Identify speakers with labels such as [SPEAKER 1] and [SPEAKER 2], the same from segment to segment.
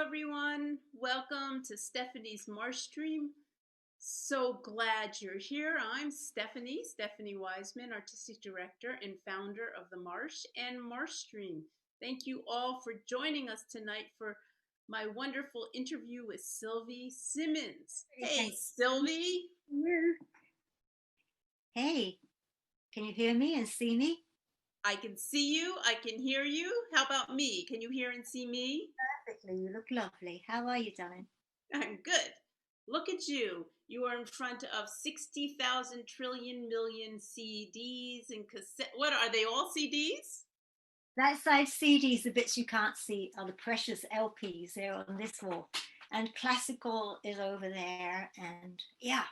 [SPEAKER 1] everyone. Welcome to Stephanie's MarshStream. So glad you're here. I'm Stephanie Weisman, Artistic Director and founder of the Marsh and MarshStream. Thank you all for joining us tonight for my wonderful interview with Sylvie Simmons. Hey, Sylvie.
[SPEAKER 2] Hey, can you hear me and see me?
[SPEAKER 1] I can see you. I can hear you. How about me? Can you hear and see me?
[SPEAKER 2] Perfectly. You look lovely. How are you, darling?
[SPEAKER 1] I'm good. Look at you. You are in front of 60,000 trillion million CDs and cassette. What are they, all CDs?
[SPEAKER 2] That side CDs, the bits you can't see, are the precious LPs. They're on this wall. And classical is over there. And yeah,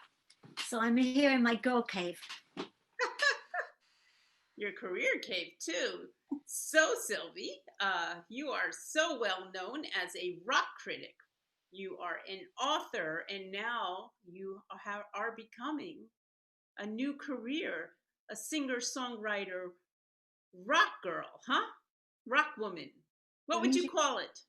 [SPEAKER 2] so I'm here in my girl cave.
[SPEAKER 1] Your career cave, too. So, Sylvie, you are so well known as a rock critic. You are an author, and now you are becoming a new career, a singer-songwriter, rock girl, huh? Rock woman. What would you call it?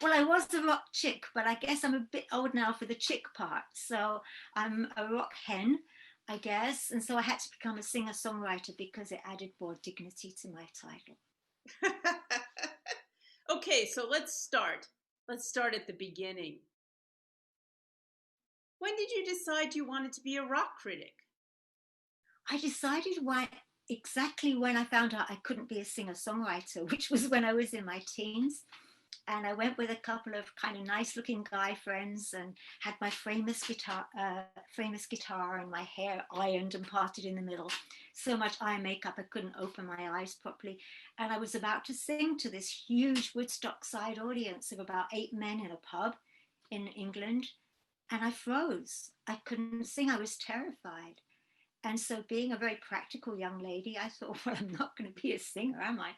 [SPEAKER 2] Well, I was a rock chick, but I guess I'm a bit old now for the chick part. So I'm a rock hen, I guess. And so I had to become a singer-songwriter because it added more dignity to my title.
[SPEAKER 1] Okay, so let's start. Let's start at the beginning. When did you decide you wanted to be a rock critic?
[SPEAKER 2] I decided exactly when I found out I couldn't be a singer-songwriter, which was when I was in my teens. And I went with a couple of kind of nice-looking guy friends and had my famous guitar and my hair ironed and parted in the middle. So much eye makeup I couldn't open my eyes properly. And I was about to sing to this huge Woodstock side audience of about 8 men in a pub in England. And I froze. I couldn't sing. I was terrified. And so being a very practical young lady, I thought, well, I'm not going to be a singer, am I?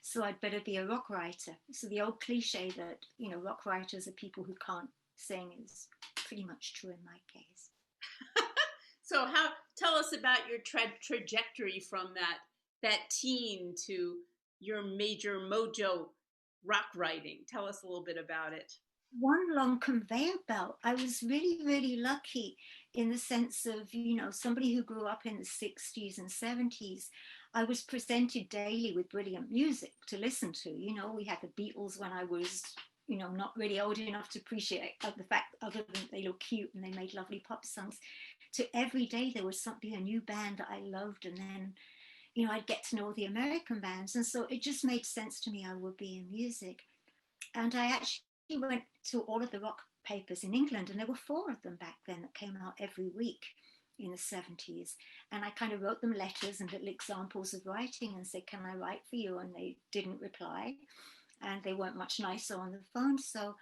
[SPEAKER 2] So I'd better be a rock writer. So the old cliche that, rock writers are people who can't sing is pretty much true in my case.
[SPEAKER 1] So tell us about your trajectory from that teen to your major mojo rock writing. Tell us a little bit about it.
[SPEAKER 2] One long conveyor belt. I was really, really lucky in the sense of, somebody who grew up in the 60s and 70s. I was presented daily with brilliant music to listen to. We had the Beatles when I was, not really old enough to appreciate the fact other than they look cute and they made lovely pop songs. To every day there was a new band that I loved, and then, I'd get to know the American bands. And so it just made sense to me I would be in music. And I actually went to all of the rock papers in England, and there were 4 of them back then that came out every week in the 70s. And I kind of wrote them letters and little examples of writing and said, can I write for you? And they didn't reply, and they weren't much nicer on the phone. So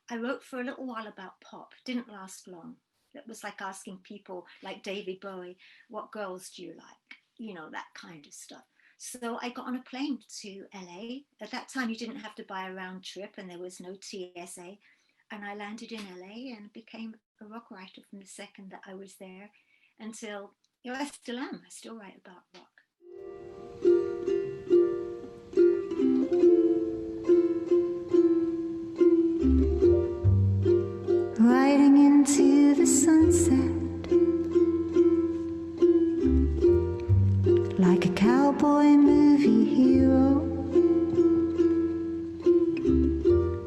[SPEAKER 2] I wrote for a little while about pop. Didn't last long. It was like asking people like David Bowie, what girls do you like? That kind of stuff. So I got on a plane to LA. At that time, you didn't have to buy a round trip and there was no TSA. And I landed in LA and became a rock writer from the second that I was there until, I still am. I still write about rock. Riding into the sunset like a cowboy movie hero.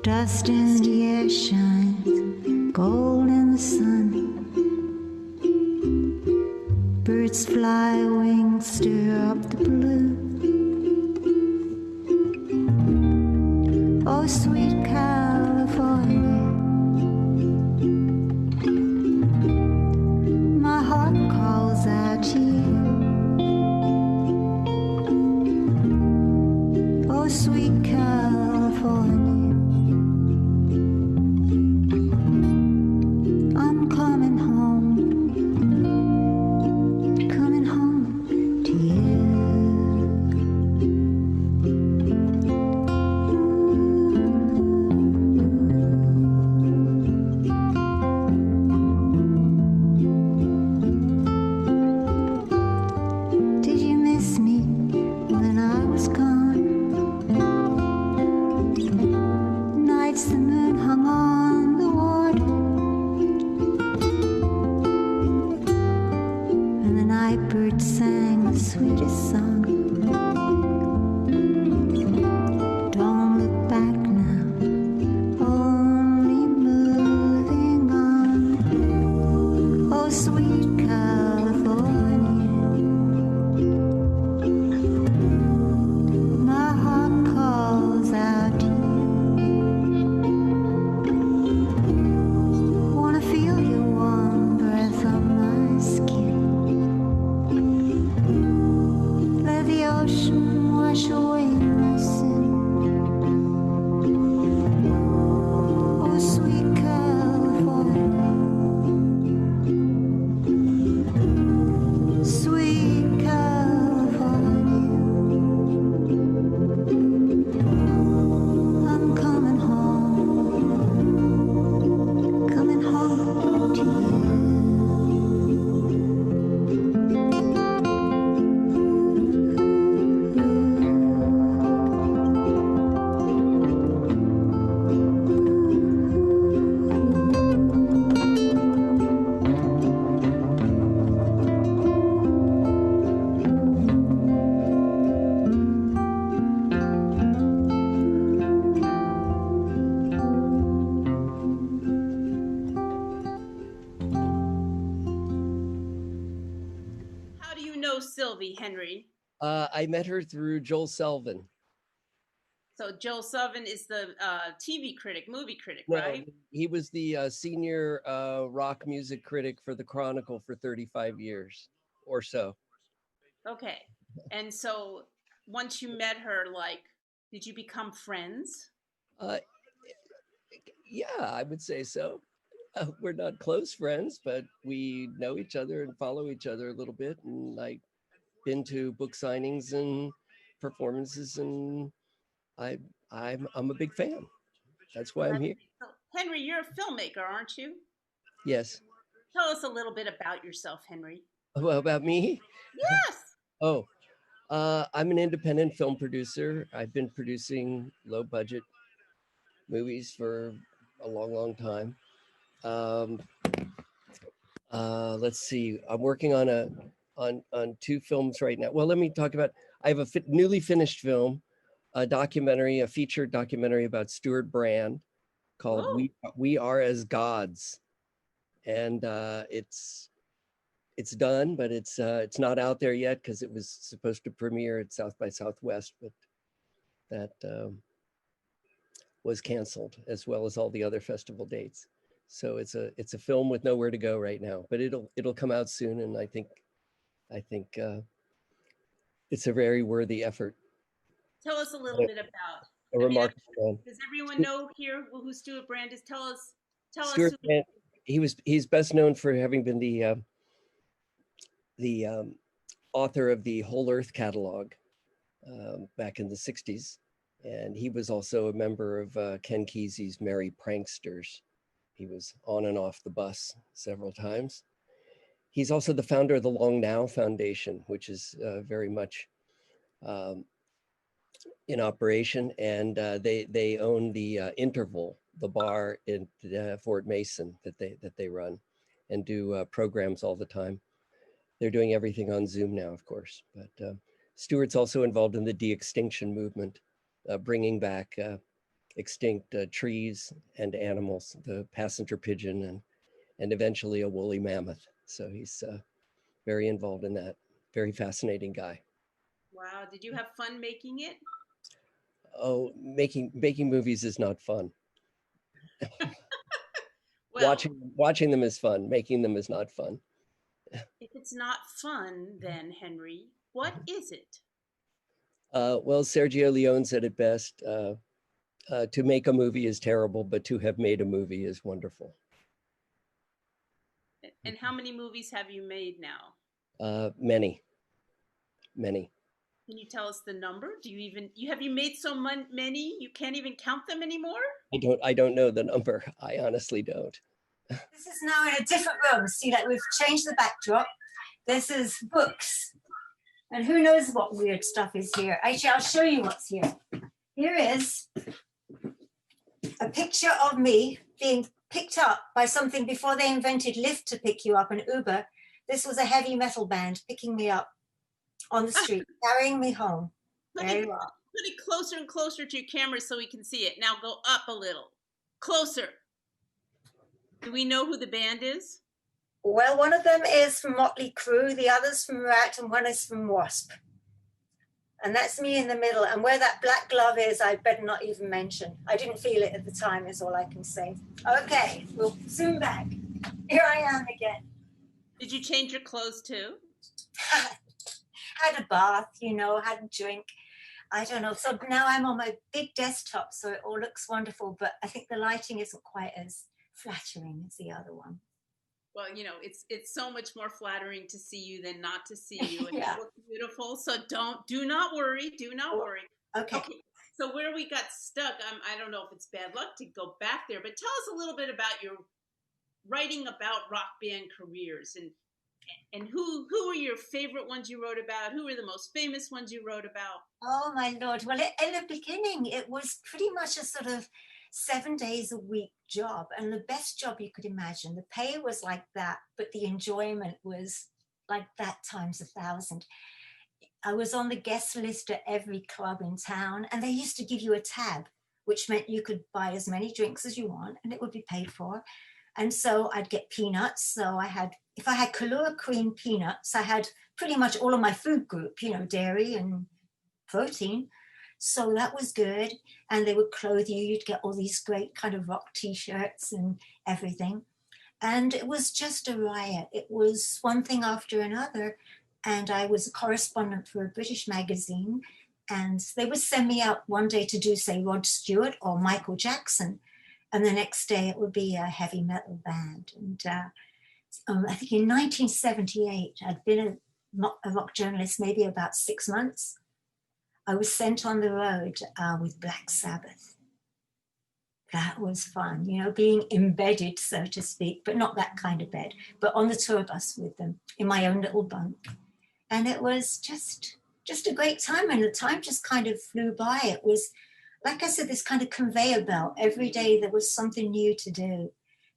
[SPEAKER 2] Dust in the air shines, gold in the sun. Birds fly, wings stir up the blue. Oh, sweet California, my heart calls out to you. Oh, sweet California, I'm coming home to you. Did you miss me when I was gone? Nights nights the moon hung on the water, and the night bird sang the sweetest song. Don't look back now, only moving on. Oh, sweet California, my heart calls out to you. Wanna feel your warm breath on my skin. Let the ocean wash away my sin. Oh, sweet California, sweet California, I'm coming home to you.
[SPEAKER 1] How do you know Sylvie, Henry?
[SPEAKER 3] I met her through Joel Selvin.
[SPEAKER 1] So Joel Sullivan is the TV critic, movie critic,
[SPEAKER 3] No,
[SPEAKER 1] right?
[SPEAKER 3] he was the senior rock music critic for the Chronicle for 35 years or so.
[SPEAKER 1] Okay. And so once you met her, like, did you become friends?
[SPEAKER 3] Yeah, I would say so. We're not close friends, but we know each other and follow each other a little bit. And I've been to book signings and performances, and I'm a big fan. That's why I'm here.
[SPEAKER 1] So, Henry, you're a filmmaker, aren't you?
[SPEAKER 3] Yes.
[SPEAKER 1] Tell us a little bit about yourself, Henry.
[SPEAKER 3] Well, about me?
[SPEAKER 1] Yes.
[SPEAKER 3] Oh, I'm an independent film producer. I've been producing low budget movies for a long time. Let's see. I'm working on two films right now. Well, let me talk about. I have a newly finished film, a documentary, a featured documentary about Stuart Brand called
[SPEAKER 1] Ooh.
[SPEAKER 3] "We Are as Gods," and it's done, but it's not out there yet because it was supposed to premiere at South by Southwest, but that was canceled, as well as all the other festival dates. So it's a film with nowhere to go right now, but it'll come out soon, and I think it's a very worthy effort.
[SPEAKER 1] Tell us a little bit about.
[SPEAKER 3] A remarkable man.
[SPEAKER 1] Does everyone know here who Stuart Brand is? Tell us.
[SPEAKER 3] Stuart Brand, he's best known for having been the author of the Whole Earth catalog back in the 60s. And he was also a member of Ken Kesey's Merry Pranksters. He was on and off the bus several times. He's also the founder of the Long Now Foundation, which is very much in operation. And they own the Interval, the bar in Fort Mason that they run and do programs all the time. They're doing everything on Zoom now, of course. But Stuart's also involved in the de-extinction movement, bringing back extinct trees and animals, the passenger pigeon and eventually a woolly mammoth. So he's very involved in that. Very fascinating guy.
[SPEAKER 1] Wow. Did you have fun making it?
[SPEAKER 3] Oh, making movies is not fun.
[SPEAKER 1] Well,
[SPEAKER 3] watching them is fun. Making them is not fun.
[SPEAKER 1] If it's not fun, then Henry, what is it?
[SPEAKER 3] Well, Sergio Leone said it best. To make a movie is terrible, but to have made a movie is wonderful.
[SPEAKER 1] And how many movies have you made now?
[SPEAKER 3] Many.
[SPEAKER 1] Can you tell us the number? Have you made so many you can't even count them anymore?
[SPEAKER 3] I don't know the number. I honestly don't.
[SPEAKER 2] This is now in a different room. See that we've changed the backdrop. This is books. And who knows what weird stuff is here. Actually, I'll show you what's here. Here is a picture of me being picked up by something before they invented Lyft to pick you up and Uber. This was a heavy metal band picking me up on the street, carrying me home. There you are.
[SPEAKER 1] Put it closer and closer to your camera so we can see it. Now go up a little. Closer. Do we know who the band is?
[SPEAKER 2] Well, one of them is from Motley Crue, the other's from Rat, and one is from Wasp. And that's me in the middle. And where that black glove is, I better not even mention. I didn't feel it at the time, is all I can say. Okay, we'll zoom back. Here I am again.
[SPEAKER 1] Did you change your clothes too?
[SPEAKER 2] Had a bath, had a drink. I don't know. So now I'm on my big desktop, so it all looks wonderful, but I think the lighting isn't quite as flattering as the other one.
[SPEAKER 1] Well, it's so much more flattering to see you than not to see you. And
[SPEAKER 2] Yeah.
[SPEAKER 1] you look beautiful. So do not worry. Do not worry.
[SPEAKER 2] Okay.
[SPEAKER 1] So where we got stuck, I don't know if it's bad luck to go back there, but tell us a little bit about your writing about rock band careers and who were your favorite ones you wrote about? Who were the most famous ones you wrote about?
[SPEAKER 2] Oh my Lord. Well, in the beginning, it was pretty much a sort of 7 days a week job, and the best job you could imagine. The pay was like that, but the enjoyment was like that times 1,000. I was on the guest list at every club in town, and they used to give you a tab, which meant you could buy as many drinks as you want and it would be paid for. And so I'd get peanuts. So if I had Kahlua cream peanuts, I had pretty much all of my food group, dairy and protein. So that was good. And they would clothe you. You'd get all these great kind of rock t-shirts and everything. And it was just a riot. It was one thing after another. And I was a correspondent for a British magazine. And they would send me out one day to do, say, Rod Stewart or Michael Jackson. And the next day it would be a heavy metal band. And I think in 1978, I'd been a rock journalist maybe about 6 months. I was sent on the road with Black Sabbath. That was fun, being embedded, so to speak, but not that kind of bed, but on the tour bus with them in my own little bunk. And it was just a great time. And the time just kind of flew by. It was, like I said, this kind of conveyor belt. Every day there was something new to do.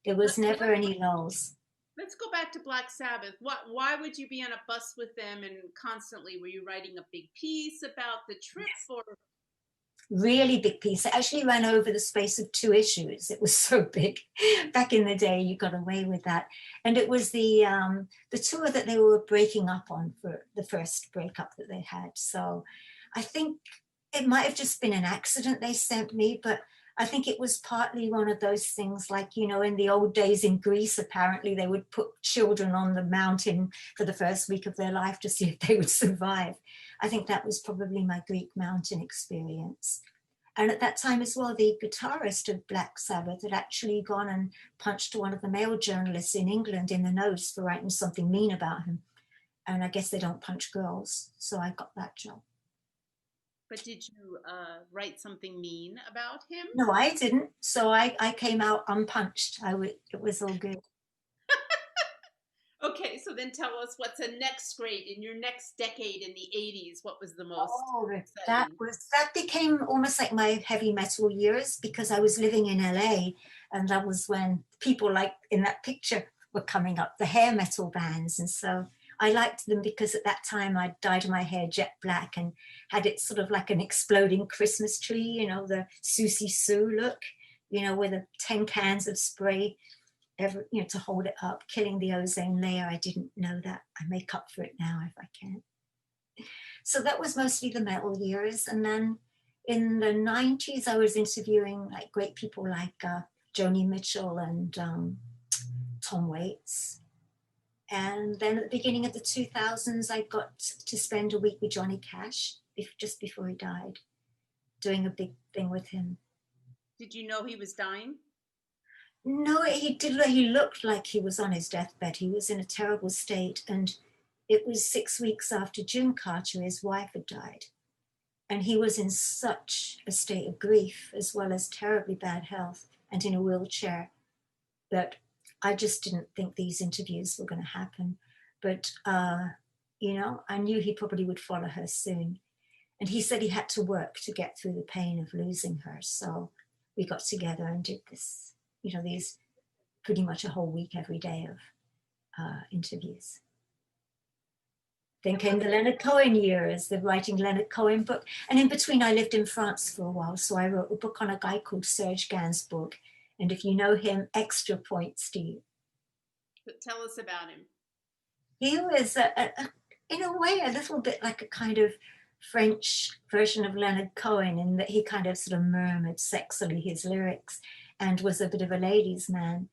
[SPEAKER 2] There was never any lulls.
[SPEAKER 1] Let's go back to Black Sabbath. Why would you be on a bus with them and constantly? Were you writing a big piece about the trip? Or
[SPEAKER 2] Really big piece. It actually ran over the space of 2 issues. It was so big. Back in the day, you got away with that. And it was the tour that they were breaking up on for the first breakup that they had. So I think it might have just been an accident they sent me, but I think it was partly one of those things like, in the old days in Greece, apparently they would put children on the mountain for the first week of their life to see if they would survive. I think that was probably my Greek mountain experience. And at that time as well, the guitarist of Black Sabbath had actually gone and punched one of the male journalists in England in the nose for writing something mean about him. And I guess they don't punch girls, so I got that job.
[SPEAKER 1] But did you write something mean about him?
[SPEAKER 2] No, I didn't. So I came out unpunched. It was all good.
[SPEAKER 1] Okay, so then tell us what's the next grade in your next decade in the 80s. What was the most exciting?
[SPEAKER 2] That became almost like my heavy metal years, because I was living in LA, and that was when people like in that picture were coming up, the hair metal bands. And so I liked them because at that time I dyed my hair jet black and had it sort of like an exploding Christmas tree, the Susie Sue look, with the 10 cans of spray to hold it up, killing the ozone layer. I didn't know that. I make up for it now if I can. So that was mostly the metal years. And then in the 90s, I was interviewing like great people like Joni Mitchell and Tom Waits. And then at the beginning of the 2000s, I got to spend a week with Johnny Cash just before he died, doing a big thing with him.
[SPEAKER 1] Did you know he was dying?
[SPEAKER 2] No, he did. He looked like he was on his deathbed. He was in a terrible state. And it was 6 weeks after June Carter, his wife, had died. And he was in such a state of grief, as well as terribly bad health and in a wheelchair, that I just didn't think these interviews were going to happen. But, I knew he probably would follow her soon. And he said he had to work to get through the pain of losing her. So we got together and did this, these pretty much a whole week every day of interviews. Then came the Leonard Cohen years, the writing Leonard Cohen book. And in between, I lived in France for a while. So I wrote a book on a guy called Serge Gainsbourg. And if you know him, extra points to you.
[SPEAKER 1] Tell us about him.
[SPEAKER 2] He was, in a way, a little bit like a kind of French version of Leonard Cohen, in that he kind of sort of murmured sexily his lyrics and was a bit of a ladies' man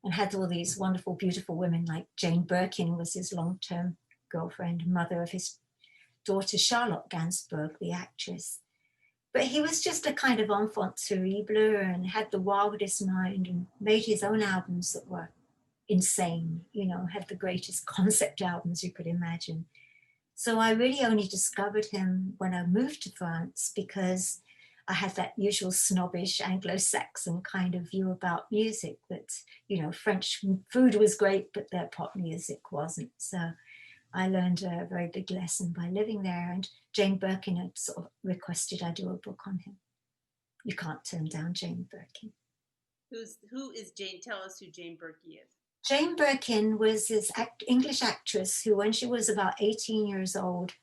[SPEAKER 2] and had all these wonderful, beautiful women, like Jane Birkin was his long-term girlfriend, mother of his daughter Charlotte Gainsbourg, the actress. But he was just a kind of enfant terrible and had the wildest mind and made his own albums that were insane, had the greatest concept albums you could imagine. So I really only discovered him when I moved to France, because I had that usual snobbish Anglo-Saxon kind of view about music, that, French food was great, but their pop music wasn't. So I learned a very big lesson by living there, and Jane Birkin had sort of requested I do a book on him. You can't turn down Jane Birkin.
[SPEAKER 1] Who is Jane? Tell us who Jane Birkin is.
[SPEAKER 2] Jane Birkin was this English actress who, when she was about 18 years old,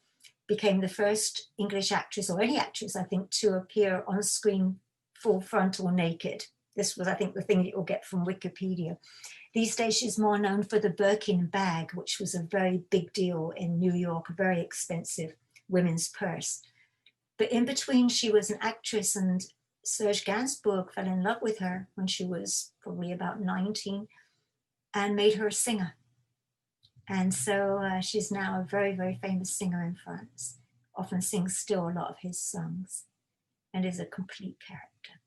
[SPEAKER 2] became the first English actress, or any actress, I think, to appear on screen full frontal naked. This was, I think, the thing that you'll get from Wikipedia. These days, she's more known for the Birkin bag, which was a very big deal in New York, a very expensive women's purse. But in between, she was an actress, and Serge Gainsbourg fell in love with her when she was probably about 19 and made her a singer. And so she's now a very, very famous singer in France, often sings still a lot of his songs, and is a complete character.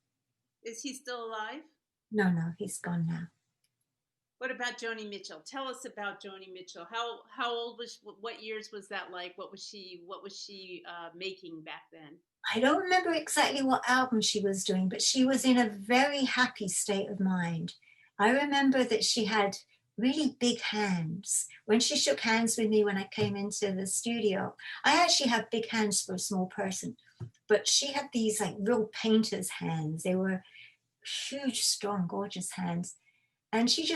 [SPEAKER 1] Is he still alive?
[SPEAKER 2] No, he's gone now.
[SPEAKER 1] What about Joni Mitchell? Tell us about Joni Mitchell. How old was? What years was that like? What was she making back then?
[SPEAKER 2] I don't remember exactly what album she was doing, but she was in a very happy state of mind. I remember that she had really big hands. When she shook hands with me when I came into the studio, I actually have big hands for a small person, but she had these like real painter's hands. They were huge, strong, gorgeous hands. And she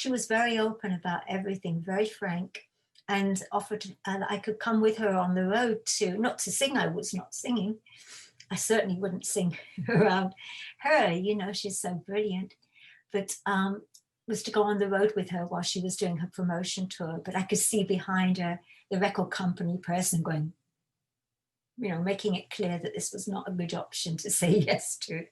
[SPEAKER 2] was very open about everything, very frank, and offered that I could come with her on the road not to sing. I was not singing. I certainly wouldn't sing around her, she's so brilliant. But was to go on the road with her while she was doing her promotion tour. But I could see behind her the record company person going, making it clear that this was not a good option to say yes to.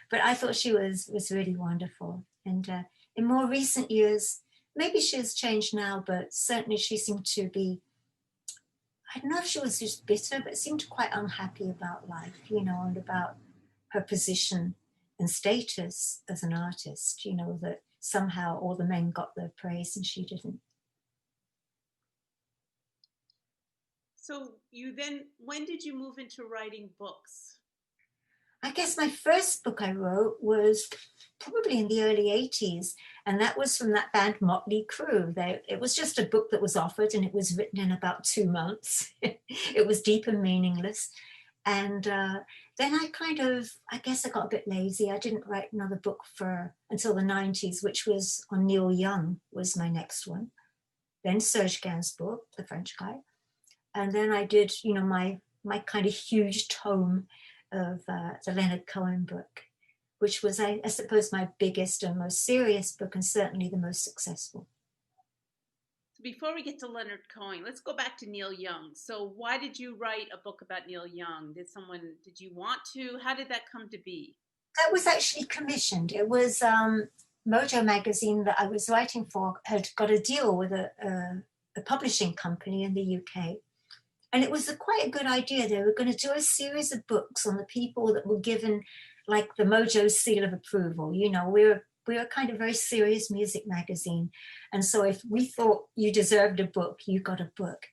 [SPEAKER 2] But I thought she was really wonderful. And in more recent years, maybe she has changed now, but certainly she seemed to be, I don't know if she was just bitter, but seemed quite unhappy about life, and about her position and status as an artist, that somehow all the men got their praise and she didn't.
[SPEAKER 1] So when did you move into writing books?
[SPEAKER 2] I guess my first book I wrote was probably in the early 80s, and that was from that band Motley Crue. It was just a book that was offered, and it was written in about 2 months. It was deep and meaningless. And then I guess I got a bit lazy. I didn't write another book until the 90s, which was on Neil Young was my next one. Then Serge Gainsbourg, the French guy. And then I did, my kind of huge tome of the Leonard Cohen book, which was, I suppose, my biggest and most serious book, and certainly the most successful.
[SPEAKER 1] Before we get to Leonard Cohen, let's go back to Neil Young. So why did you write a book about Neil Young? Did you want to? How did that come to be?
[SPEAKER 2] That was actually commissioned. It was Mojo magazine that I was writing for had got a deal with a publishing company in the UK. And it was quite a good idea. They were going to do a series of books on the people that were given like the Mojo seal of approval. We were kind of very serious music magazine. And so if we thought you deserved a book, you got a book.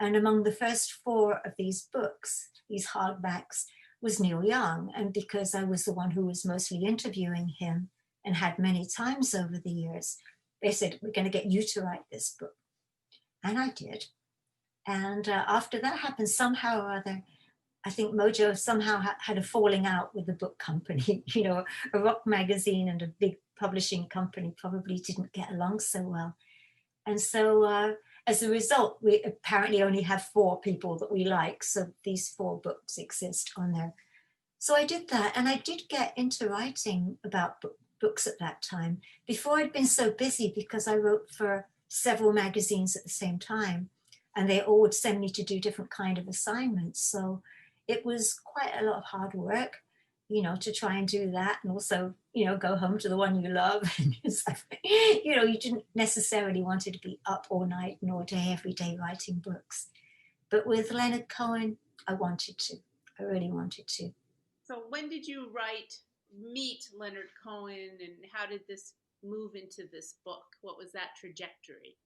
[SPEAKER 2] And among the first 4 of these books, these hardbacks, was Neil Young. And because I was the one who was mostly interviewing him and had many times over the years, they said, we're going to get you to write this book. And I did. And after that happened, somehow or other, I think Mojo somehow had a falling out with the book company. You know, a rock magazine and a big publishing company probably didn't get along so well. And so as a result, we apparently only have 4 people that we like. So these 4 books exist on there. So I did that, and I did get into writing about books at that time. Before I'd been so busy because I wrote for several magazines at the same time, and they all would send me to do different kind of assignments. So it was quite a lot of hard work, you know, to try and do that, and also, you know, go home to the one you love. And it's like, you know, you didn't necessarily want to be up all night and all day, every day writing books. But with Leonard Cohen, I wanted to. I really wanted to.
[SPEAKER 1] So when did you meet Leonard Cohen, and how did this move into this book? What was that trajectory?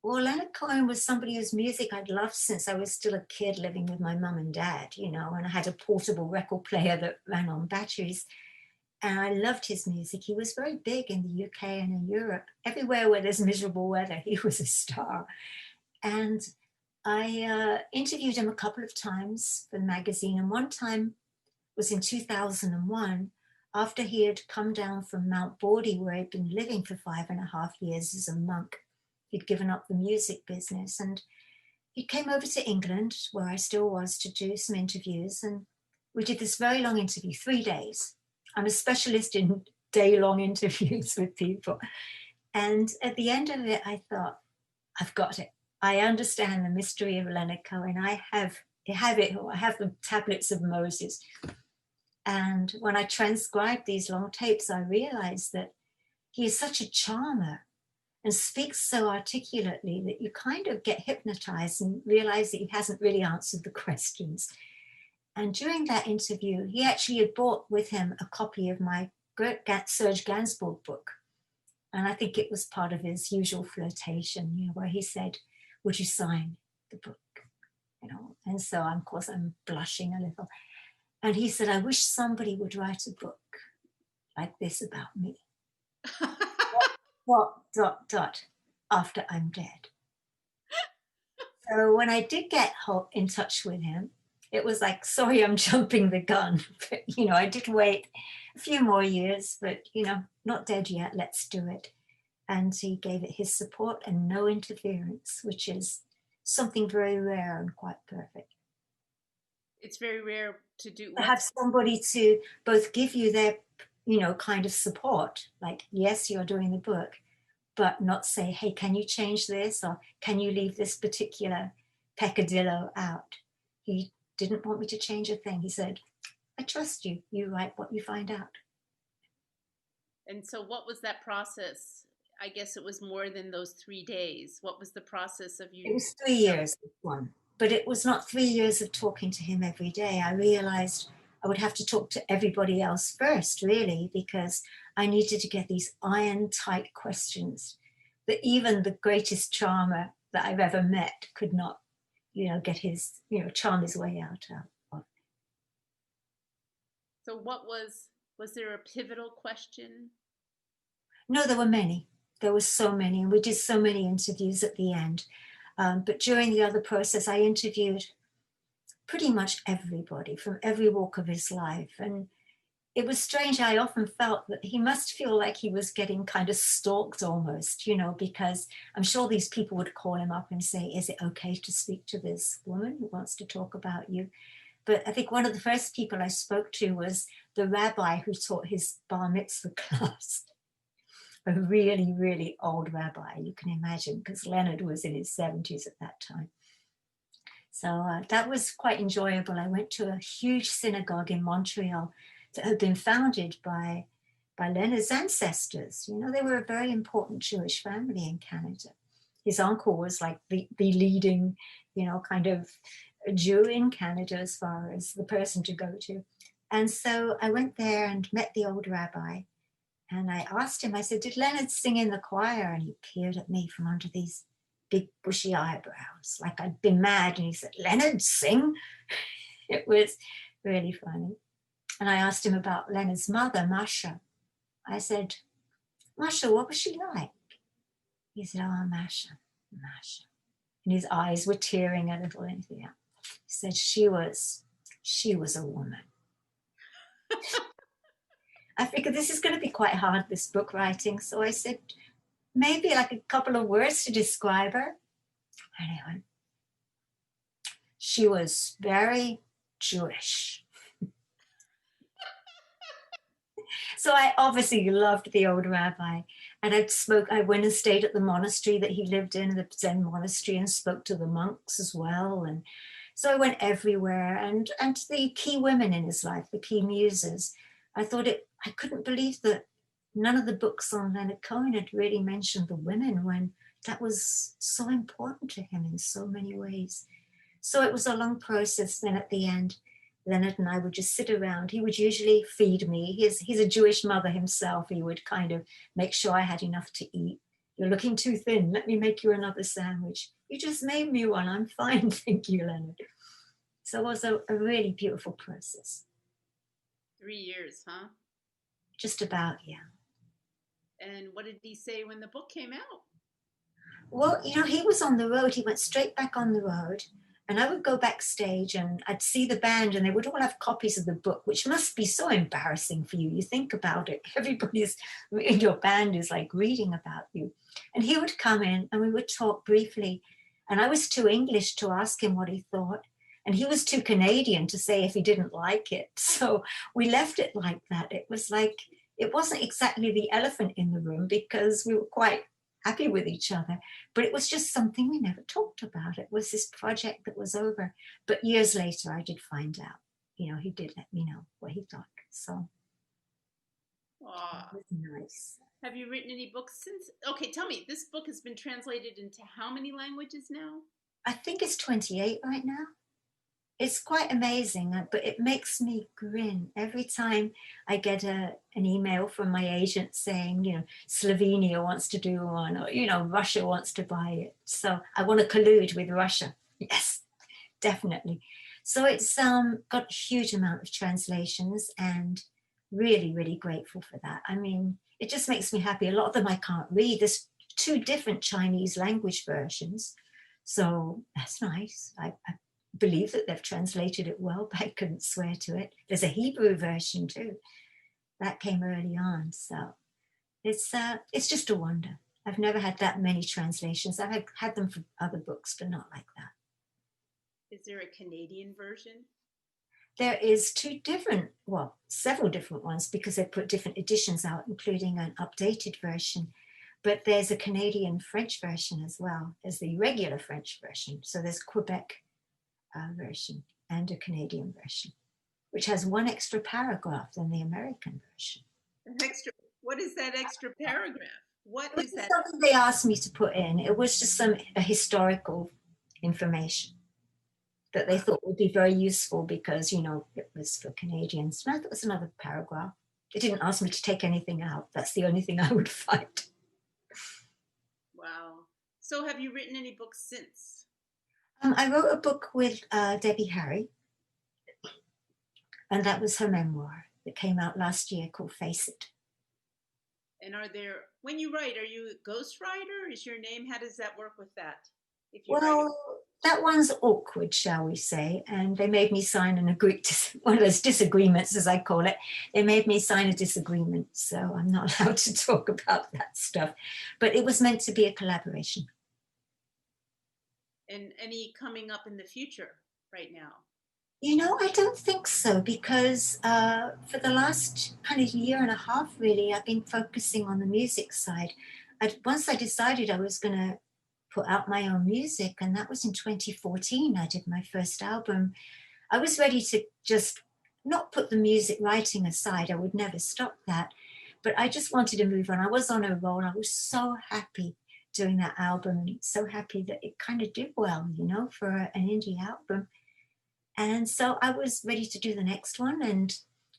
[SPEAKER 2] Well, Leonard Cohen was somebody whose music I'd loved since I was still a kid living with my mum and dad, you know, and I had a portable record player that ran on batteries. And I loved his music. He was very big in the UK and in Europe. Everywhere where there's miserable weather, he was a star. And I interviewed him a couple of times for the magazine. And one time was in 2001, after he had come down from Mount Bordy, where he'd been living for 5.5 years as a monk. He'd given up the music business, and he came over to England, where I still was, to do some interviews. And we did this very long interview, 3 days. I'm a specialist in day-long interviews with people. And at the end of it, I thought, I've got it. I understand the mystery of Leonard Cohen. I have it. I have the tablets of Moses. And when I transcribed these long tapes, I realized that he is such a charmer and speaks so articulately that you kind of get hypnotized and realize that he hasn't really answered the questions. And during that interview, he actually had brought with him a copy of my Serge Gainsbourg book. And I think it was part of his usual flirtation, you know, where he said, would you sign the book? You know, and so of course I'm blushing a little. And he said, I wish somebody would write a book like this about me. What, ... after I'm dead. So when I did get in touch with him, it was like, sorry, I'm jumping the gun. But, you know, I did wait a few more years, but, you know, not dead yet, let's do it. And he gave it his support and no interference, which is something very rare and quite perfect.
[SPEAKER 1] It's very rare to do.
[SPEAKER 2] To have somebody to both give you their, you know, kind of support, like, yes, you're doing the book, but not say, hey, can you change this? Or can you leave this particular peccadillo out? He didn't want me to change a thing. He said, I trust you. You write what you find out.
[SPEAKER 1] And so what was that process? I guess it was more than those 3 days. What was the process of you?
[SPEAKER 2] It was 3 years, one. But it was not 3 years of talking to him every day. I realized I would have to talk to everybody else first, really, because I needed to get these iron-tight questions that even the greatest charmer that I've ever met could not, you know, get his, you know, charm his way out of.
[SPEAKER 1] So what was there a pivotal question?
[SPEAKER 2] No, there were many. There were so many, and we did so many interviews at the end. But during the other process, I interviewed pretty much everybody from every walk of his life. And it was strange. I often felt that he must feel like he was getting kind of stalked almost, you know, because I'm sure these people would call him up and say, is it okay to speak to this woman who wants to talk about you? But I think one of the first people I spoke to was the rabbi who taught his bar mitzvah class. A really, really old rabbi, you can imagine, because Leonard was in his 70s at that time. So that was quite enjoyable. I went to a huge synagogue in Montreal that had been founded by Leonard's ancestors. You know, they were a very important Jewish family in Canada. His uncle was like the leading, you know, kind of Jew in Canada as far as the person to go to. And so I went there and met the old rabbi. And I asked him, I said, did Leonard sing in the choir? And he peered at me from under these big bushy eyebrows, like I'd been mad. And he said, Leonard, sing? It was really funny. And I asked him about Leonard's mother, Masha. I said, Masha, what was she like? He said, oh, Masha. And his eyes were tearing a little. And he said, she was she was a woman. I figured this is going to be quite hard, this book writing. So I said, maybe like a couple of words to describe her. And I went, she was very Jewish. So I obviously loved the old rabbi. And I went and stayed at the monastery that he lived in, the Zen monastery, and spoke to the monks as well. And so I went everywhere. And the key women in his life, the key muses, I couldn't believe that none of the books on Leonard Cohen had really mentioned the women when that was so important to him in so many ways. So it was a long process. Then at the end, Leonard and I would just sit around. He would usually feed me. He's a Jewish mother himself. He would kind of make sure I had enough to eat. You're looking too thin. Let me make you another sandwich. You just made me one. I'm fine. Thank you, Leonard. So it was a really beautiful process.
[SPEAKER 1] 3 years, huh?
[SPEAKER 2] Just about, yeah.
[SPEAKER 1] And what did he say when the book came out?
[SPEAKER 2] Well, he was on the road. He went straight back on the road. And I would go backstage and I'd see the band and they would all have copies of the book, which must be so embarrassing for you. You think about it. Everybody's in your band is like reading about you. And he would come in and we would talk briefly. And I was too English to ask him what he thought. And he was too Canadian to say if he didn't like it. So we left it like that. It was like, it wasn't exactly the elephant in the room because we were quite happy with each other, but it was just something we never talked about. It was this project that was over. But years later, I did find out, he did let me know what he thought. So it was nice.
[SPEAKER 1] Have you written any books since? Okay, tell me, this book has been translated into how many languages now?
[SPEAKER 2] I think it's 28 right now. It's quite amazing, but it makes me grin every time I get an email from my agent saying, Slovenia wants to do one, or, Russia wants to buy it. So I want to collude with Russia. Yes, definitely. So it's got a huge amount of translations and really, really grateful for that. I mean, it just makes me happy. A lot of them I can't read. There's 2 different Chinese language versions. So that's nice. I believe that they've translated it well, but I couldn't swear to it. There's a Hebrew version too. That came early on. So it's just a wonder. I've never had that many translations. I've had them for other books, but not like that.
[SPEAKER 1] Is there a Canadian version?
[SPEAKER 2] There is several different ones because they put different editions out, including an updated version. But there's a Canadian French version as well. There's the regular French version. So there's Quebec version and a Canadian version, which has 1 extra paragraph than the American version.
[SPEAKER 1] What is that extra paragraph? What is that?
[SPEAKER 2] Something they asked me to put in. It was just a historical information that they thought would be very useful because, it was for Canadians. And I thought it was another paragraph. They didn't ask me to take anything out. That's the only thing I would find.
[SPEAKER 1] Wow. So have you written any books since?
[SPEAKER 2] I wrote a book with Debbie Harry, and that was her memoir that came out last year called Face It.
[SPEAKER 1] And when you write, are you a ghostwriter? Is your name, how does that work with that?
[SPEAKER 2] That one's awkward, shall we say, and they made me sign one of those disagreements, as I call it. They made me sign a disagreement, so I'm not allowed to talk about that stuff. But it was meant to be a collaboration.
[SPEAKER 1] And any coming up in the future right now?
[SPEAKER 2] I don't think so, because for the last kind of year and a half, really, I've been focusing on the music side. Once I decided I was going to put out my own music, and that was in 2014, I did my first album. I was ready to just not put the music writing aside. I would never stop that. But I just wanted to move on. I was on a roll. I was so happy doing that album, and so happy that it kind of did well, for an indie album. And so I was ready to do the next one and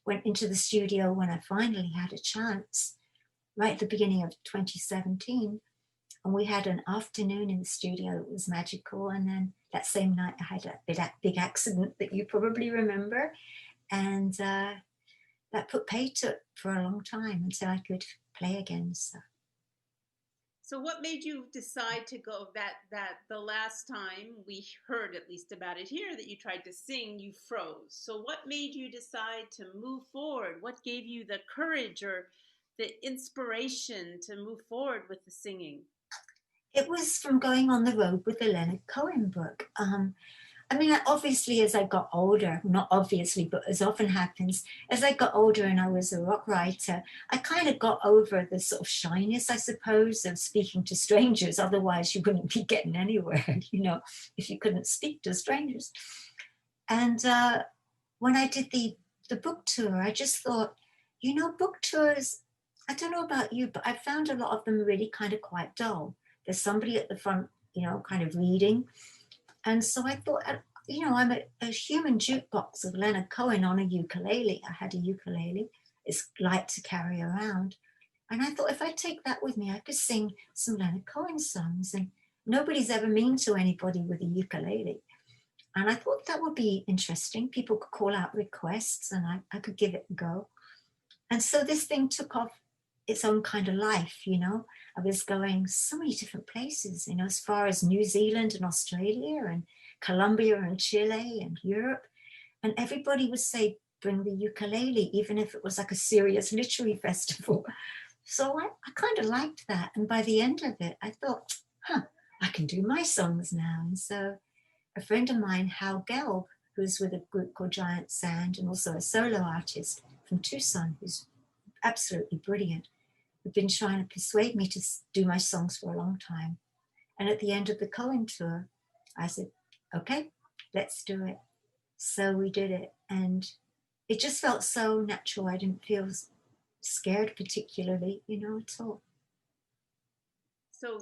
[SPEAKER 2] went into the studio when I finally had a chance, right at the beginning of 2017. And we had an afternoon in the studio that was magical. And then that same night I had a big accident that you probably remember. And that put paid to it for a long time until I could play again. So
[SPEAKER 1] So what made you decide to go that the last time we heard at least about it here that you tried to sing, you froze. So what made you decide to move forward? What gave you the courage or the inspiration to move forward with the singing?
[SPEAKER 2] It was from going on the road with the Leonard Cohen book. I mean, obviously, as I got older, not obviously, but as often happens, as I got older and I was a rock writer, I kind of got over the sort of shyness, I suppose, of speaking to strangers. Otherwise, you wouldn't be getting anywhere, if you couldn't speak to strangers. And when I did the book tour, I just thought, book tours, I don't know about you, but I found a lot of them really kind of quite dull. There's somebody at the front, kind of reading. And so I thought, I'm a human jukebox of Leonard Cohen on a ukulele. I had a ukulele. It's light to carry around. And I thought if I take that with me, I could sing some Leonard Cohen songs. And nobody's ever mean to anybody with a ukulele. And I thought that would be interesting. People could call out requests and I could give it a go. And so this thing took off its own kind of life, I was going so many different places, as far as New Zealand and Australia and Colombia and Chile and Europe. And everybody would say, bring the ukulele, even if it was like a serious literary festival. So I kind of liked that. And by the end of it, I thought, I can do my songs now. And so a friend of mine, Hal Gelb, who's with a group called Giant Sand and also a solo artist from Tucson, who's absolutely brilliant, had been trying to persuade me to do my songs for a long time. And at the end of the Cohen tour, I said, okay, let's do it. So we did it. And it just felt so natural. I didn't feel scared particularly, at all.
[SPEAKER 1] So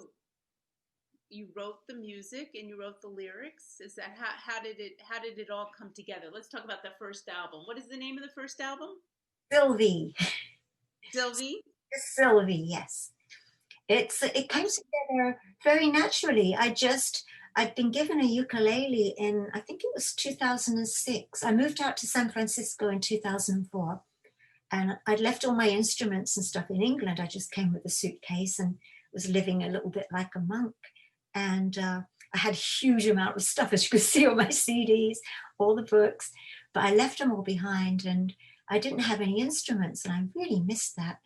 [SPEAKER 1] you wrote the music and you wrote the lyrics. Is that how did it all come together? Let's talk about the first album. What is the name of the first album?
[SPEAKER 2] Sylvie.
[SPEAKER 1] Sylvie?
[SPEAKER 2] Sylvie, yes. It came together very naturally. I'd been given a ukulele in, I think it was 2006. I moved out to San Francisco in 2004 and I'd left all my instruments and stuff in England. I just came with a suitcase and was living a little bit like a monk. And I had a huge amount of stuff, as you could see on my CDs, all the books, but I left them all behind and I didn't have any instruments and I really missed that.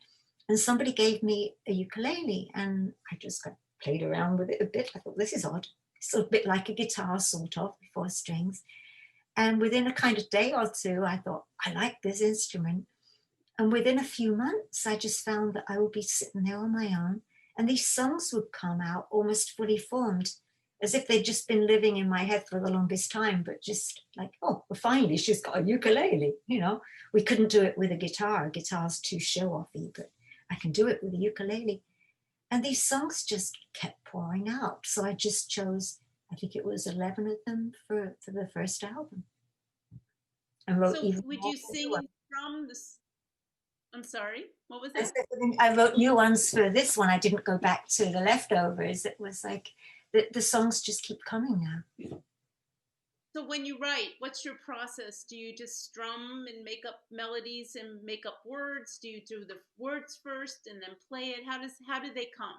[SPEAKER 2] And somebody gave me a ukulele and I just played around with it a bit. I thought, this is odd. It's a bit like a guitar, sort of, with 4 strings. And within a kind of day or two, I thought, I like this instrument. And within a few months, I just found that I would be sitting there on my own and these songs would come out almost fully formed, as if they'd just been living in my head for the longest time, but just like, oh, well, finally, she's got a ukulele, We couldn't do it with a guitar. A guitar's too show-offy, but I can do it with a ukulele. And these songs just kept pouring out. So I just chose, I think it was 11 of them for the first album. And wrote
[SPEAKER 1] so would you sing from this? I'm sorry, what was that?
[SPEAKER 2] I wrote new ones for this one. I didn't go back to the leftovers. It was like the songs just keep coming now.
[SPEAKER 1] So when you write, what's your process? Do you just strum and make up melodies and make up words? Do you do the words first and then play it? How do they come?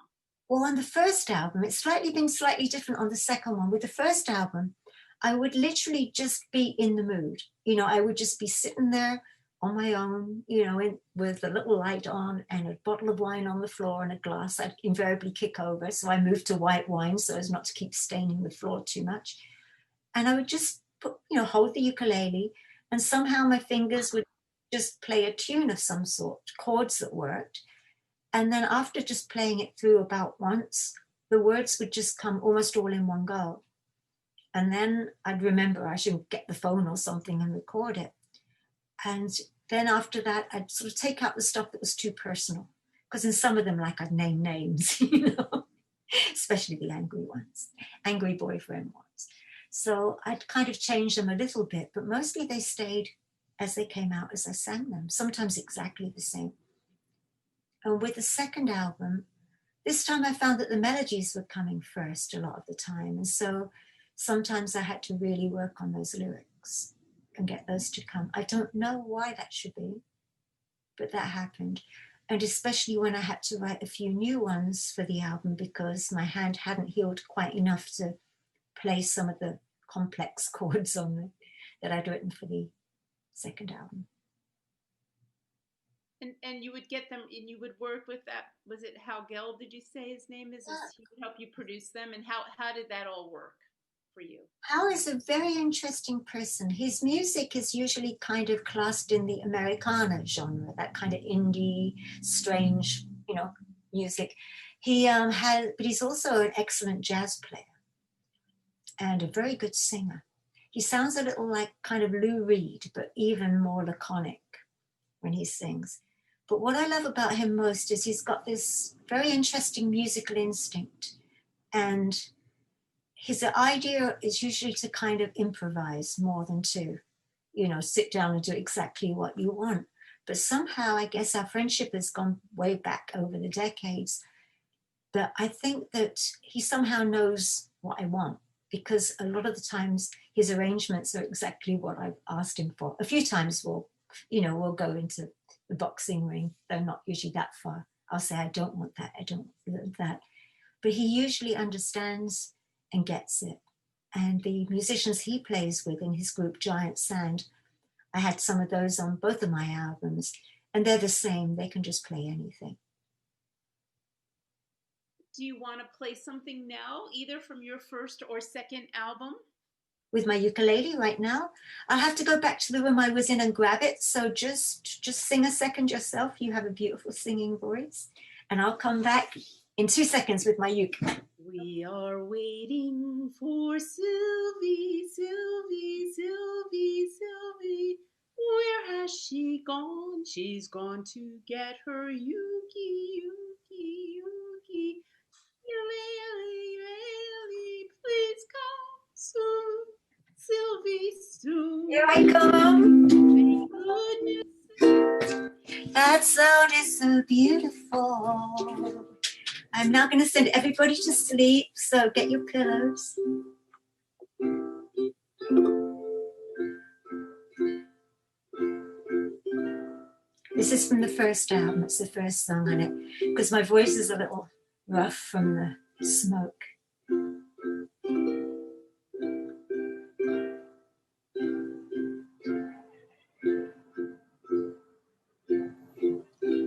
[SPEAKER 2] Well, on the first album, it's been slightly different on the second one. With the first album, I would literally just be in the mood. I would just be sitting there on my own, with a little light on and a bottle of wine on the floor and a glass I'd invariably kick over. So I moved to white wine so as not to keep staining the floor too much. And I would just hold the ukulele and somehow my fingers would just play a tune of some sort, chords that worked. And then after just playing it through about once, the words would just come almost all in one go. And then I'd remember I should get the phone or something and record it. And then after that, I'd sort of take out the stuff that was too personal. Because in some of them, like I'd name names, especially the angry ones, angry boyfriend ones. So I'd kind of change them a little bit, but mostly they stayed as they came out as I sang them, sometimes exactly the same. And with the second album, this time I found that the melodies were coming first a lot of the time. And so sometimes I had to really work on those lyrics and get those to come. I don't know why that should be, but that happened. And especially when I had to write a few new ones for the album because my hand hadn't healed quite enough to play some of the complex chords on it that I'd written for the second album.
[SPEAKER 1] And you would get them, and you would work with that. Was it Hal Gell? Did you say his name is? He would help you produce them, and how did that all work for you?
[SPEAKER 2] Hal is a very interesting person. His music is usually kind of classed in the Americana genre, that kind of indie, strange, music. But he's also an excellent jazz player and a very good singer. He sounds a little like kind of Lou Reed, but even more laconic when he sings. But what I love about him most is he's got this very interesting musical instinct. And his idea is usually to kind of improvise more than to, sit down and do exactly what you want. But somehow, I guess our friendship has gone way back over the decades. But I think that he somehow knows what I want, because a lot of the times his arrangements are exactly what I've asked him for. A few times we'll go into the boxing ring, though not usually that far. I'll say, I don't want that, I don't want that. But he usually understands and gets it. And the musicians he plays with in his group Giant Sand, I had some of those on both of my albums, and they're the same. They can just play anything.
[SPEAKER 1] Do you want to play something now, either from your first or second album?
[SPEAKER 2] With my ukulele right now? I'll have to go back to the room I was in and grab it. So just sing a second yourself. You have a beautiful singing voice. And I'll come back in 2 seconds with my uke.
[SPEAKER 1] We are waiting for Sylvie, Sylvie, Sylvie, Sylvie. Where has she gone? She's gone to get her uke, uke, uke. Really, really, please come soon. Sylvie, soon.
[SPEAKER 2] Here I come.
[SPEAKER 1] Thank goodness.
[SPEAKER 2] That sound is so beautiful. I'm now going to send everybody to sleep, so get your pillows. This is from the first album. It's the first song on it, because my voice is a little rough from the smoke.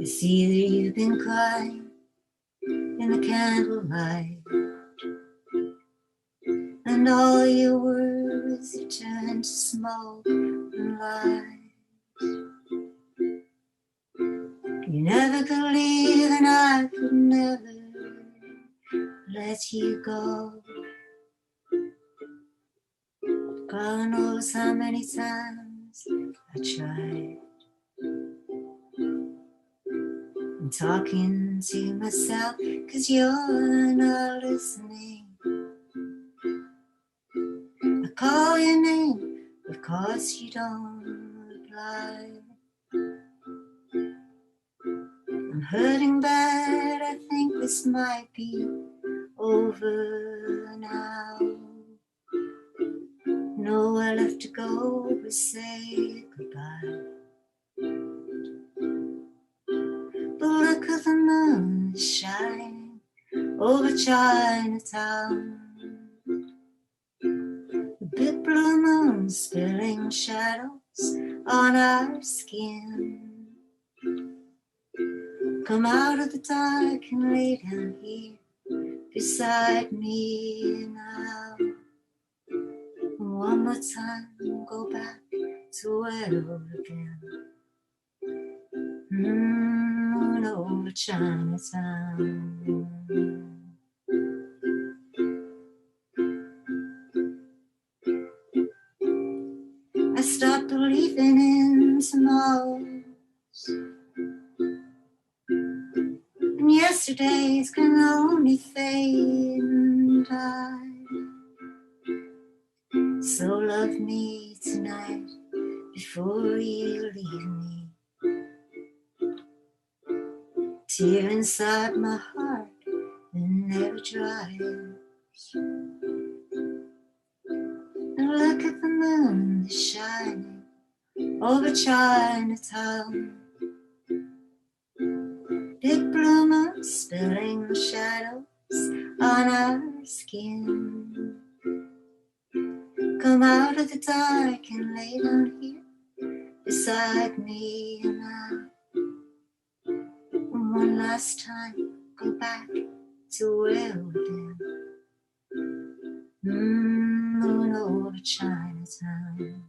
[SPEAKER 2] It's either you've been crying in the candlelight, and all your words you turn to smoke and lies. You never could leave, and I could never let you go. God knows how many times I tried. I'm talking to myself, 'cause you're not listening. I call your name, of course you don't reply. I'm hurting bad, I think this might be over now. Nowhere left to go but say goodbye. But look at the moon shining over Chinatown. The big blue moon spilling shadows on our skin. Come out of the dark and lay down here beside me now. One more time, go back to where we've been. Over Chinatown. I stopped believing in tomorrows, and yesterdays can only fade and die. So love me tonight before you leave me. Tear inside my heart and never dries. And look at the moon that's shining over Chinatown. spilling shadows on our skin. Come out of the dark and lay down here beside me, and I, one last time, go back to where we've been. Moon over Chinatown.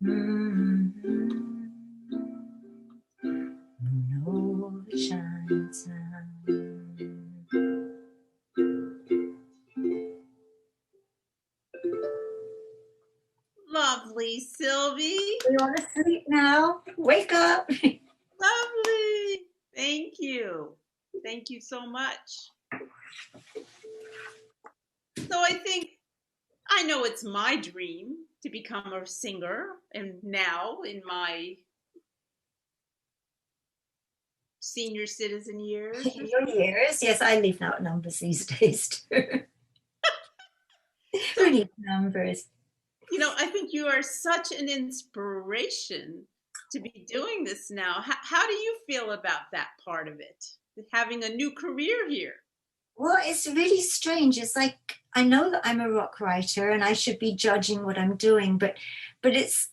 [SPEAKER 2] Moon over Chinatown.
[SPEAKER 1] Lovely, Sylvie.
[SPEAKER 2] You want to sleep now? Wake up.
[SPEAKER 1] Lovely. Thank you. Thank you so much. So I know it's my dream to become a singer, and now in my senior citizen years.
[SPEAKER 2] In your years, yes, I leave out numbers these days too. Who needs numbers?
[SPEAKER 1] You know, I think you are such an inspiration to be doing this now. How do you feel about that part of it? Having a new career here?
[SPEAKER 2] Well, it's really strange. It's like, I know that I'm a rock writer and I should be judging what I'm doing, but it's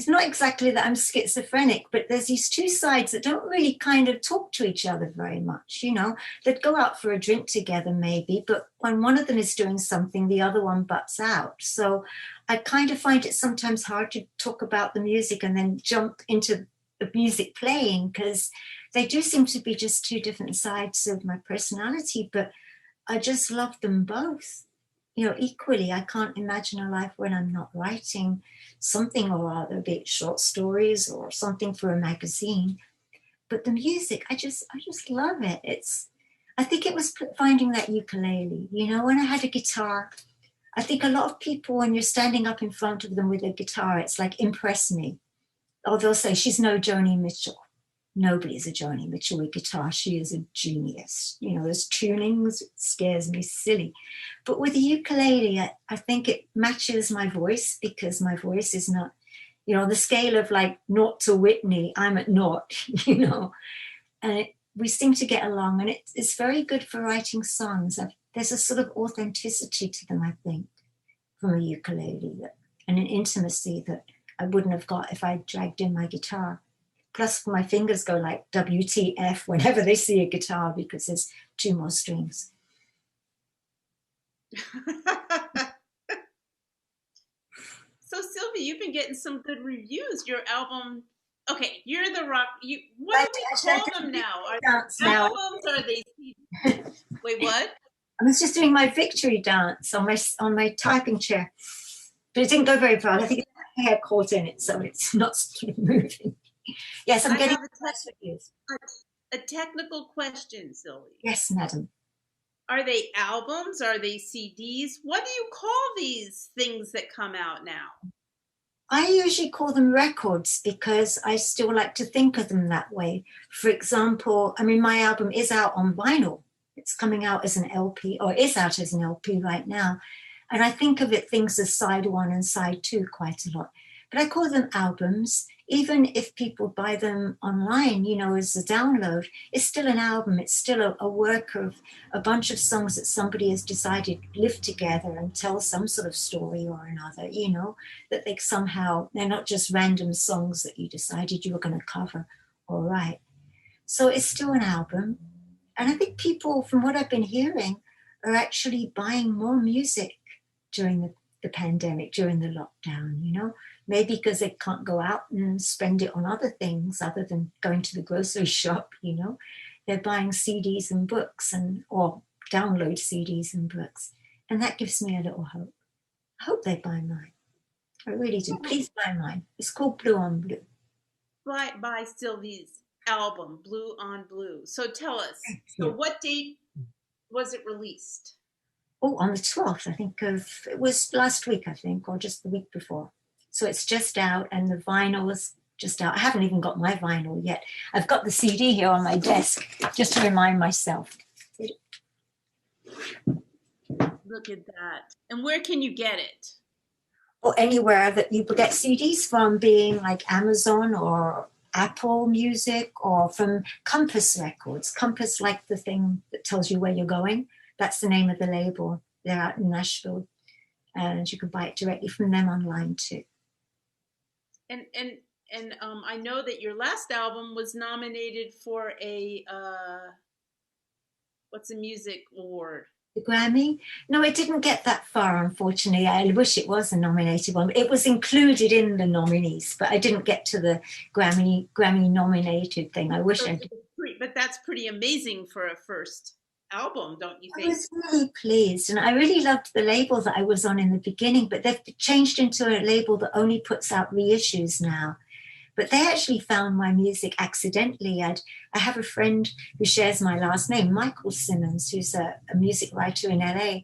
[SPEAKER 2] not exactly that I'm schizophrenic, but there's these two sides that don't really kind of talk to each other very much, you know, that go out for a drink together maybe, but when one of them is doing something, the other one butts out. So I kind of find it sometimes hard to talk about the music and then jump into the music playing, because they do seem to be just two different sides of my personality, but I just love them both, you know, equally. I can't imagine a life when I'm not writing something or other, be it short stories or something for a magazine. But the music, I just love it. I think it was finding that ukulele. You know, when I had a guitar, I think a lot of people, when you're standing up in front of them with a guitar, it's like, impress me. Or they'll say, she's no Joni Mitchell. Nobody's a Joni Mitchell with guitar. She is a genius. You know, those tunings, it scares me silly. But with the ukulele, I think it matches my voice, because my voice is not, you know, the scale of like 0 to Whitney, I'm at 0, you know. And we seem to get along, and it's very good for writing songs. There's a sort of authenticity to them, I think, from a ukulele, and an intimacy that I wouldn't have got if I dragged in my guitar. Plus my fingers go like WTF whenever they see a guitar, because there's 2 more strings.
[SPEAKER 1] So Sylvie, you've been getting some good reviews. Your album, okay, you're the rock. What do we call them now? Are they albums? Or are they? Wait, what?
[SPEAKER 2] I was just doing my victory dance on my typing chair, but it didn't go very far. I think my hair caught in it, so it's not moving. Yes, I'm getting
[SPEAKER 1] a technical question, Sylvie.
[SPEAKER 2] Yes, madam.
[SPEAKER 1] Are they albums? Are they CDs? What do you call these things that come out now?
[SPEAKER 2] I usually call them records, because I still like to think of them that way. For example, I mean, my album is out on vinyl. It's coming out as an LP, or is out as an LP right now. And I think of things as side 1 and side 2 quite a lot. But I call them albums. Even if people buy them online, you know, as a download, it's still an album. It's still a work of a bunch of songs that somebody has decided live together and tell some sort of story or another, you know, that they're not just random songs that you decided you were going to cover or write. So it's still an album. And I think people, from what I've been hearing, are actually buying more music during the pandemic, during the lockdown, you know. Maybe because they can't go out and spend it on other things other than going to the grocery shop, you know. They're buying CDs and books, or download CDs and books. And that gives me a little hope. I hope they buy mine. I really do. Please buy mine. It's called Blue on Blue.
[SPEAKER 1] By Sylvie's album, Blue on Blue. So tell us, so what date was it released?
[SPEAKER 2] Oh, on the 12th, I think it was last week, I think, or just the week before. So it's just out, and the vinyl is just out. I haven't even got my vinyl yet. I've got the CD here on my desk, just to remind myself.
[SPEAKER 1] Look at that. And where can you get it?
[SPEAKER 2] Or anywhere that you get CDs from, being like Amazon or Apple Music or from Compass Records. Compass, like the thing that tells you where you're going. That's the name of the label. They're out in Nashville, and you can buy it directly from them online too.
[SPEAKER 1] And I know that your last album was nominated for a what's a music award?
[SPEAKER 2] The Grammy? No, it didn't get that far, unfortunately. I wish it was a nominated one. It was included in the nominees, but I didn't get to the Grammy nominated thing. I wish I did.
[SPEAKER 1] But that's pretty amazing for a first album, don't you think?
[SPEAKER 2] I was really pleased, and I really loved the label that I was on in the beginning, but they've changed into a label that only puts out reissues now. But they actually found my music accidentally. I have a friend who shares my last name, Michael Simmons, who's a music writer in LA.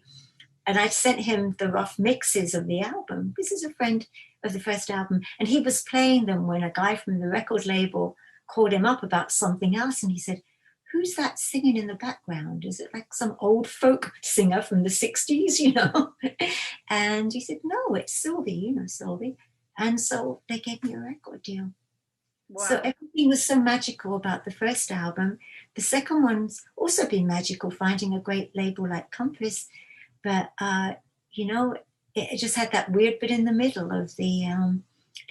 [SPEAKER 2] And I sent him the rough mixes of the album. This is a friend of the first album. And he was playing them when a guy from the record label called him up about something else. And he said, "Who's that singing in the background? Is it like some old folk singer from the 60s, you know?" And he said, "No, it's Sylvie, you know Sylvie." And so they gave me a record deal. Wow. So everything was so magical about the first album. The second one's also been magical, finding a great label like Compass. But, you know, it just had that weird bit in the middle of the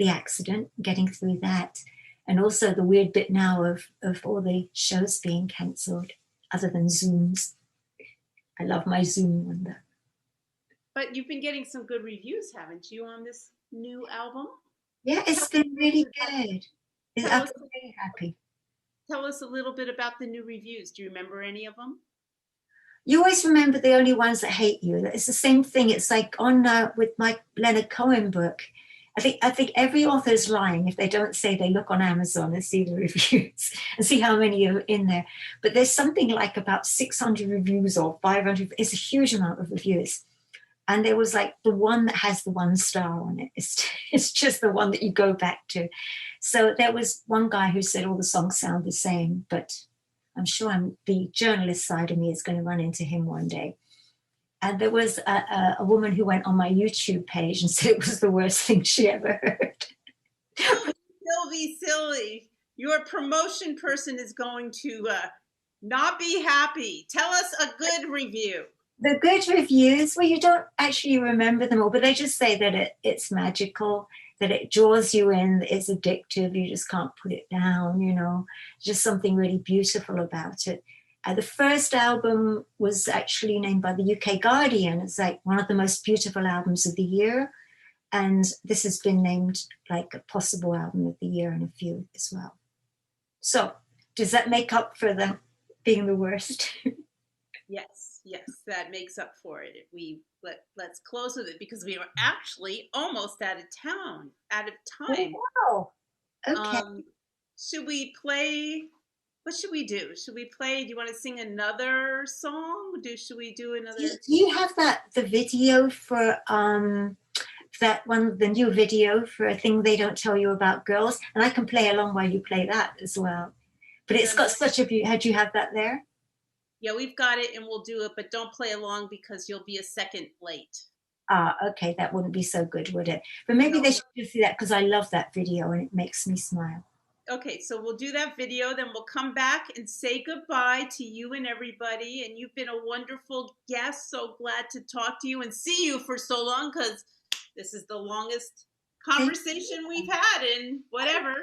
[SPEAKER 2] accident, getting through that. And also the weird bit now of all the shows being cancelled, other than Zooms. I love my Zoom one, though.
[SPEAKER 1] But you've been getting some good reviews, haven't you, on this new album?
[SPEAKER 2] Yeah, it's been really good. I'm very happy.
[SPEAKER 1] Tell us a little bit about the new reviews. Do you remember any of them?
[SPEAKER 2] You always remember the only ones that hate you. It's the same thing. It's like on with my Leonard Cohen book. I think every author is lying if they don't say they look on Amazon and see the reviews and see how many are in there. But there's something like about 600 reviews or 500. It's a huge amount of reviews. And there was like the one that has the 1 star on it. It's just the one that you go back to. So there was one guy who said all the songs sound the same, but I'm sure the journalist side of me is going to run into him one day. And there was a woman who went on my YouTube page and said it was the worst thing she ever heard.
[SPEAKER 1] Sylvie, your promotion person is going to not be happy. Tell us a good review.
[SPEAKER 2] The good reviews, well, you don't actually remember them all, but they just say that it's magical, that it draws you in, it's addictive, you just can't put it down, you know, just something really beautiful about it. The first album was actually named by the UK Guardian as like one of the most beautiful albums of the year. And this has been named like a possible album of the year in a few as well. So does that make up for them being the worst?
[SPEAKER 1] Yes, that makes up for it. Let's close with it because we are actually almost out of time.
[SPEAKER 2] Oh, wow. Okay.
[SPEAKER 1] Should we play? What should we do? Should we play? Do you want to sing another song? Should we do another?
[SPEAKER 2] Do you have the video for that one, the new video for A Thing They Don't Tell You About Girls? And I can play along while you play that as well. But it's got such a beauty. Had you have that there?
[SPEAKER 1] Yeah, we've got it and we'll do it, but don't play along because you'll be a second late.
[SPEAKER 2] Okay, that wouldn't be so good, would it? But maybe they should just see that because I love that video and it makes me smile.
[SPEAKER 1] Okay, so we'll do that video, then we'll come back and say goodbye to you and everybody. And you've been a wonderful guest. So glad to talk to you and see you for so long because this is the longest conversation we've had in whatever.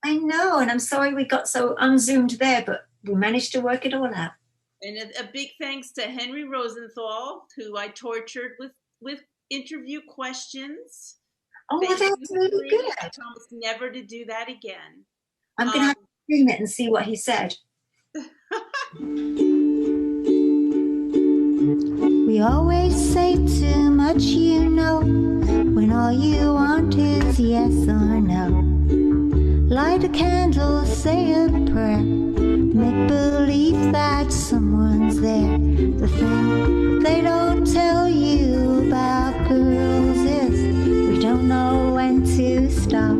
[SPEAKER 2] I know, and I'm sorry we got so unzoomed there, but we managed to work it all out.
[SPEAKER 1] And a big thanks to Henry Rosenthal, who I tortured with interview questions.
[SPEAKER 2] Oh, well, that's really good.
[SPEAKER 1] I promise never to do that again.
[SPEAKER 2] I'm going to have to stream it and see what he said. We always say too much, you know, when all you want is yes or no. Light a candle, say a prayer, make believe that someone's there. The thing they don't tell you about girls is we don't know when to stop.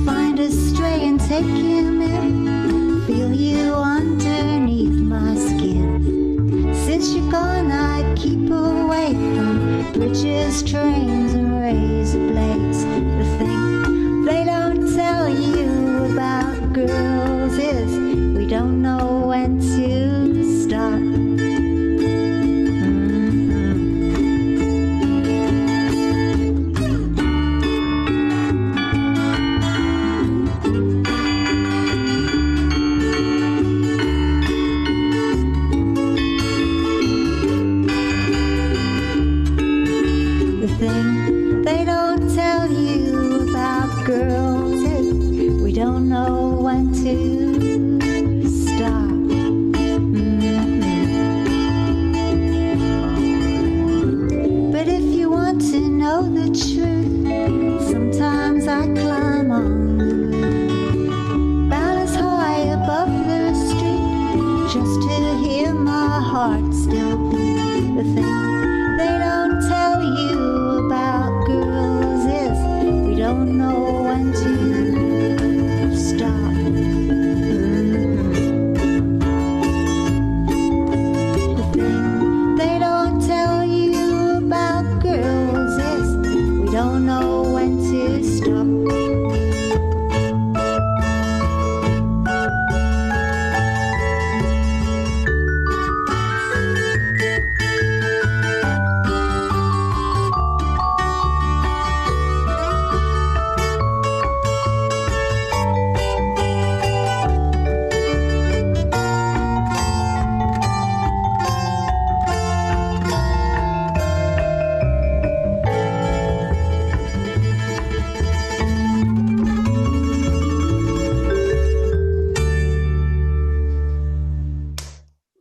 [SPEAKER 2] Find a stray and take him in, feel you underneath my skin. Since you're gone, I keep away from bridges cars, trains, and razor blades. The thing they don't tell you about girls is we don't know when to stop. They don't tell you about girls if we don't know when to stop. But if you want to know the truth, sometimes I climb on the roof, about as high above the street, just to hear my heart still beat. The thing they don't tell you about girls is we don't know when to stop. The thing they don't tell you about girls is we don't know when to stop.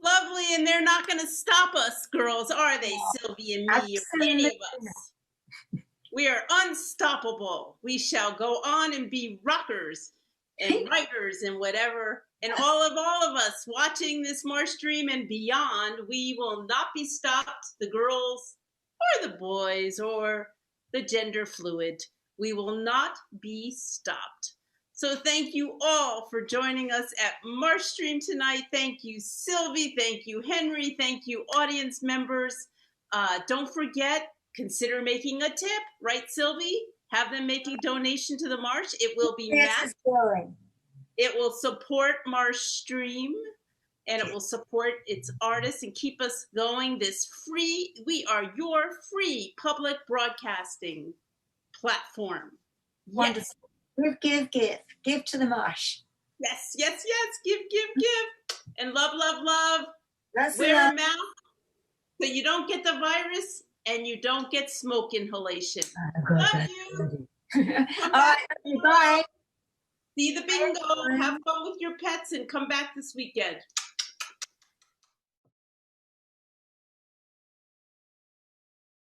[SPEAKER 1] Lovely, and they're not going to stop us, girls, are they, Sylvie and me, or any of us? We are unstoppable. We shall go on and be rockers and writers and whatever. And all of us watching this MarshStream and beyond, we will not be stopped, the girls or the boys or the gender fluid. We will not be stopped. So thank you all for joining us at MarshStream tonight. Thank you, Sylvie. Thank you, Henry. Thank you, audience members. Don't forget, consider making a tip, right, Sylvie? Have them make a donation to the Marsh. It will be matched. It will support MarshStream, and it will support its artists and keep us going. We are your free public broadcasting platform.
[SPEAKER 2] Wonderful. Yes. Give to the Marsh.
[SPEAKER 1] Yes. Give. And love.
[SPEAKER 2] That's
[SPEAKER 1] Wear a mask so you don't get the virus and you don't get smoke inhalation. Love you.
[SPEAKER 2] All right, bye.
[SPEAKER 1] See the bingo. Have fun with your pets and come back this weekend.